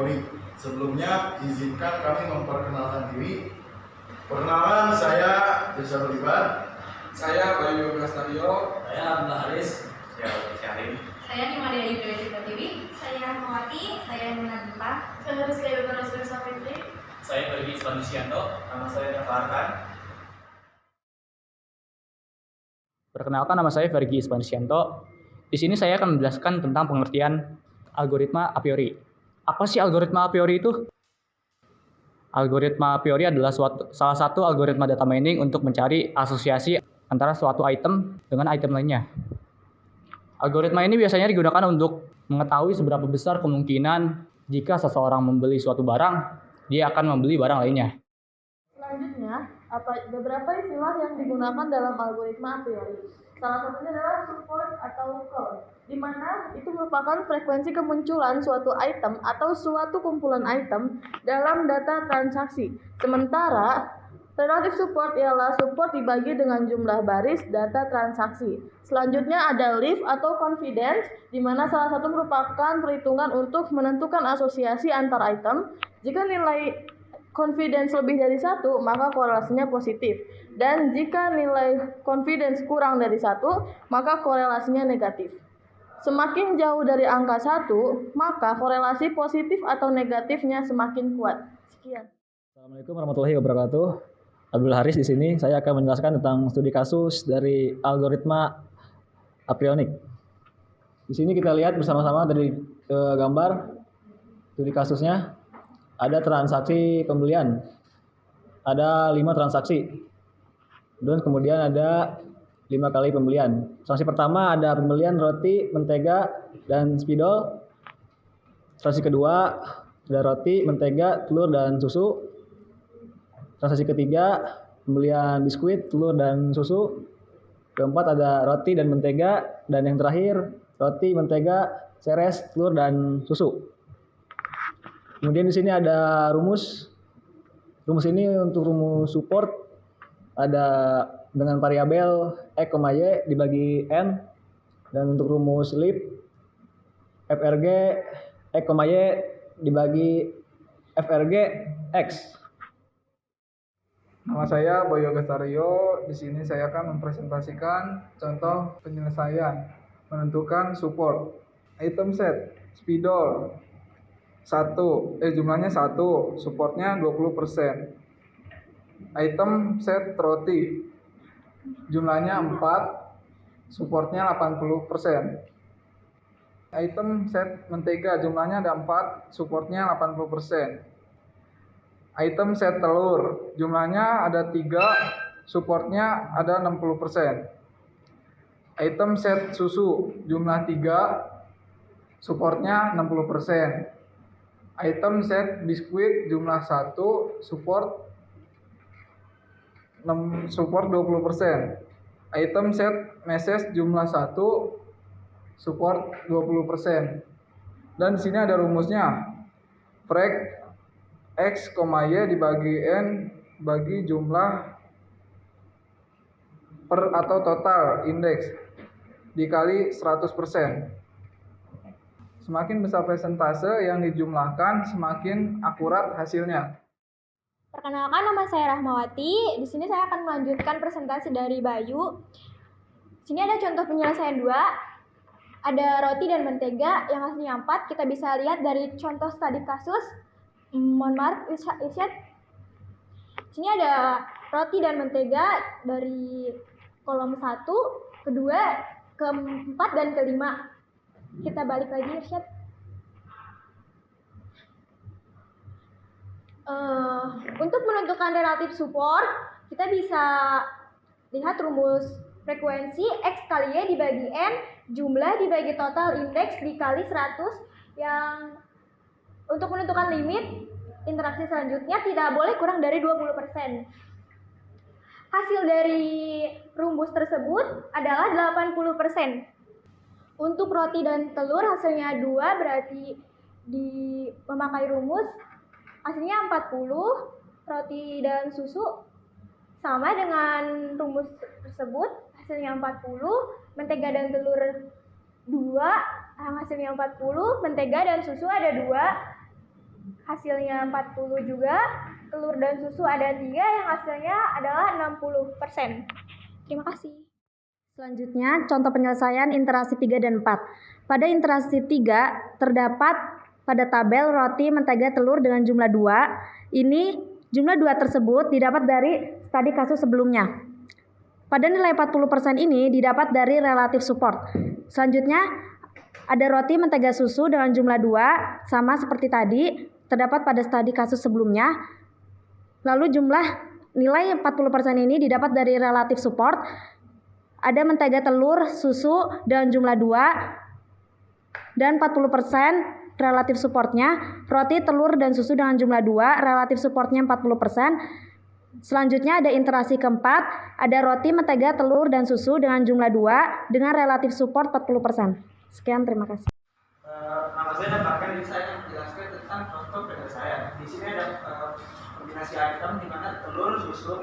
priori. Sebelumnya izinkan kami memperkenalkan diri. Perkenalan, saya Desa Beriban. Saya Bayu Gastario. Saya Abdullah Haris. Saya Syahrin. Saya Nimaria Yudhoya Tiwi. Saya Mawati. Saya Nuna Dita. Saya Rizky Yudhoya Sapendri. Saya Fergie Ispanusianto. Nama saya Dafarkan. Perkenalkan, nama saya Fergie Ispanusianto. Di sini saya akan menjelaskan tentang pengertian algoritma a priori. Apa sih algoritma a priori itu? Algoritma a priori adalah salah satu algoritma data mining untuk mencari asosiasi antara suatu item dengan item lainnya. Algoritma ini biasanya digunakan untuk mengetahui seberapa besar kemungkinan jika seseorang membeli suatu barang, dia akan membeli barang lainnya. Selanjutnya, beberapa istilah yang digunakan dalam algoritma a priori. Salah satunya adalah support atau call, di mana itu merupakan frekuensi kemunculan suatu item atau suatu kumpulan item dalam data transaksi. Sementara relative support ialah support dibagi dengan jumlah baris data transaksi. Selanjutnya ada leaf atau confidence, di mana salah satu merupakan perhitungan untuk menentukan asosiasi antar item. Jika nilai confidence lebih dari 1, maka korelasinya positif. Dan jika nilai confidence kurang dari 1, maka korelasinya negatif. Semakin jauh dari angka 1, maka korelasi positif atau negatifnya semakin kuat. Sekian. Assalamualaikum warahmatullahi wabarakatuh. Abdullah Haris di sini. Saya akan menjelaskan tentang studi kasus dari algoritma aprionik. Di sini kita lihat bersama-sama dari gambar studi kasusnya. Ada transaksi pembelian, ada 5 transaksi, dan kemudian ada 5 kali pembelian. Transaksi pertama ada pembelian roti, mentega, dan spidol. Transaksi kedua ada roti, mentega, telur, dan susu. Transaksi ketiga pembelian biskuit, telur, dan susu. Keempat ada roti dan mentega, dan yang terakhir roti, mentega, seres, telur, dan susu. Kemudian di sini ada rumus. Rumus ini untuk rumus support ada dengan variabel y dibagi n, dan untuk rumus leaf frg y dibagi frg x. Nama saya Bayu Gastario. Di sini saya akan mempresentasikan contoh penyelesaian menentukan support. Item set spidol jumlahnya 1, supportnya 20%. Item set roti, jumlahnya 4, supportnya 80%. Item set mentega, jumlahnya ada 4, supportnya 80%. Item set telur, jumlahnya ada 3, supportnya ada 60%. Item set susu, jumlah 3, supportnya 60%. Item set biskuit jumlah 1, support 20%. Item set meses jumlah 1, support 20%. Dan di sini ada rumusnya. Frek x, y dibagi n bagi jumlah per atau total indeks dikali 100%. Semakin besar persentase yang dijumlahkan, semakin akurat hasilnya. Perkenalkan, nama saya Rahmawati. Di sini saya akan melanjutkan presentasi dari Bayu. Di sini ada contoh penyelesaian 2. Ada roti dan mentega yang hasilnya 4. Kita bisa lihat dari contoh studi kasus. Mohon maaf, Irsyad. Di sini ada roti dan mentega dari kolom 1, kedua, keempat, dan kelima. Kita balik lagi, Irsyad. Untuk menentukan relative support, kita bisa lihat rumus frekuensi X kali Y dibagi N, jumlah dibagi total indeks dikali 100, yang untuk menentukan limit interaksi selanjutnya tidak boleh kurang dari 20%. Hasil dari rumus tersebut adalah 80%. Untuk roti dan telur hasilnya 2, berarti memakai rumus hasilnya 40. Roti dan susu sama dengan rumus tersebut, hasilnya 40. Mentega dan telur 2, hasilnya 40. Mentega dan susu ada 2. hasilnya 40 juga. Telur dan susu ada 3 yang hasilnya adalah 60%. Terima kasih. Selanjutnya, contoh penyelesaian interaksi 3 dan 4. Pada interaksi 3, terdapat pada tabel roti, mentega, telur dengan jumlah 2. Ini jumlah 2 tersebut didapat dari studi kasus sebelumnya. Pada nilai 40% ini didapat dari relative support. Selanjutnya, ada roti, mentega, susu dengan jumlah 2, sama seperti tadi, terdapat pada studi kasus sebelumnya. Lalu jumlah nilai 40% ini didapat dari relative support. Ada mentega, telur, susu dengan jumlah 2 dan 40% relative supportnya. Roti, telur, dan susu dengan jumlah 2, relative supportnya 40%. Selanjutnya ada interaksi keempat. Ada roti, mentega, telur, dan susu dengan jumlah 2 dengan relative support 40%. Sekian, terima kasih. Nama saya dapatkan, jadi saya akan menjelaskan tentang contoh penyelesaian. Di sini ada kombinasi item di mana telur, susu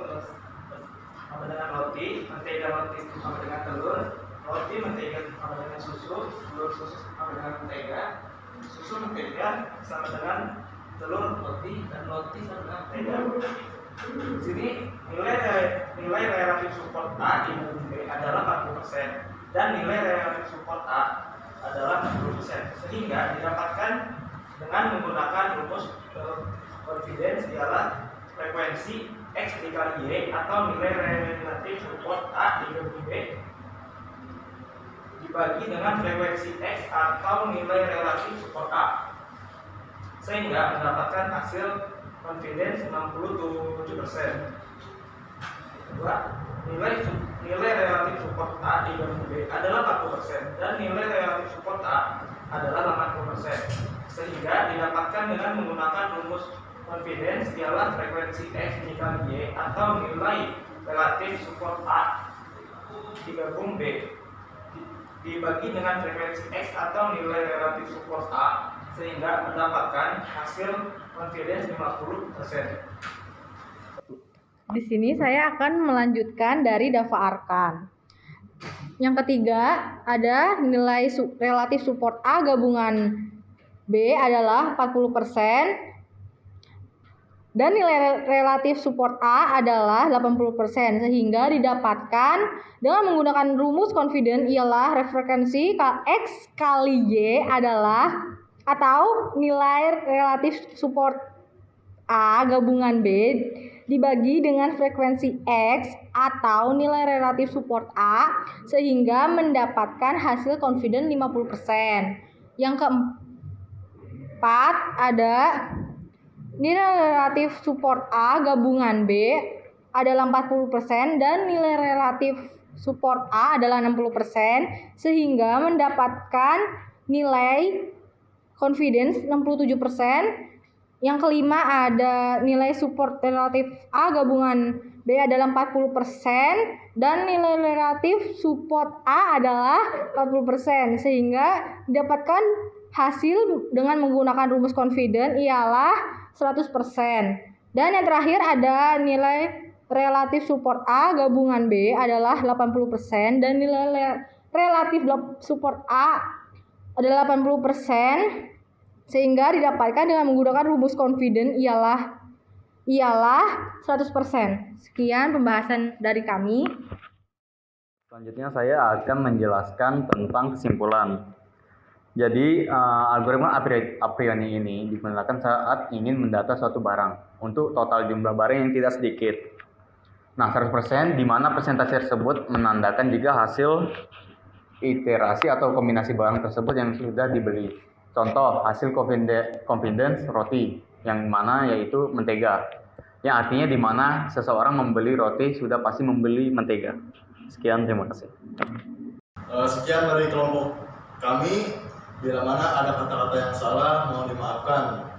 sama dengan roti, mentega, roti sama dengan telur, roti, mentega sama dengan susu, telur, susu sama dengan mentega, susu, mentega sama dengan telur, roti, dan roti sama dengan mentega. Di sini nilai relatif support A di B adalah 40% dan nilai relatif support A adalah 60%, sehingga didapatkan dengan menggunakan rumus confidence ialah frekuensi X dikali Y atau nilai relatif support A dikali B dibagi dengan frekuensi X atau nilai relatif support A, sehingga mendapatkan hasil confidence 67%. Kedua, nilai relatif support A dikali B adalah 40% dan nilai relatif support A adalah 80%, sehingga didapatkan dengan menggunakan rumus confidence ialah frekuensi X dikali Y atau nilai relatif support A digabung B dibagi dengan frekuensi X atau nilai relatif support A, sehingga mendapatkan hasil confidence 50%. Di sini saya akan melanjutkan dari Dava Arkan. Yang ketiga, ada nilai relatif support A gabungan B adalah 40% dan nilai relatif support A adalah 80%, sehingga didapatkan dengan menggunakan rumus confidence ialah frekuensi X kali Y adalah atau nilai relatif support A gabungan B dibagi dengan frekuensi X atau nilai relatif support A, sehingga mendapatkan hasil confidence 50%. Yang keempat ada nilai relatif support A gabungan B adalah 40% dan nilai relatif support A adalah 60%, sehingga mendapatkan nilai confidence 67%. Yang kelima ada nilai support relatif A gabungan B adalah 40% dan nilai relatif support A adalah 40%, sehingga didapatkan hasil dengan menggunakan rumus confidence ialah 100%. Dan yang terakhir ada nilai relatif support A gabungan B adalah 80% dan nilai relatif support A adalah 80%, sehingga didapatkan dengan menggunakan rumus confidence ialah 100%. Sekian pembahasan dari kami. Selanjutnya saya akan menjelaskan tentang kesimpulan. Jadi algoritma a priori ini digunakan saat ingin mendata suatu barang untuk total jumlah barang yang tidak sedikit. Nah, 100% di mana persentase tersebut menandakan jika hasil iterasi atau kombinasi barang tersebut yang sudah dibeli. Contoh, hasil confidence roti, yang mana yaitu mentega. Yang artinya di mana seseorang membeli roti sudah pasti membeli mentega. Sekian, terima kasih. Sekian dari kelompok kami. Bila mana ada kata-kata yang salah, mohon dimaafkan.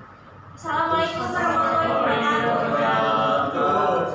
Assalamualaikum warahmatullahi wabarakatuh.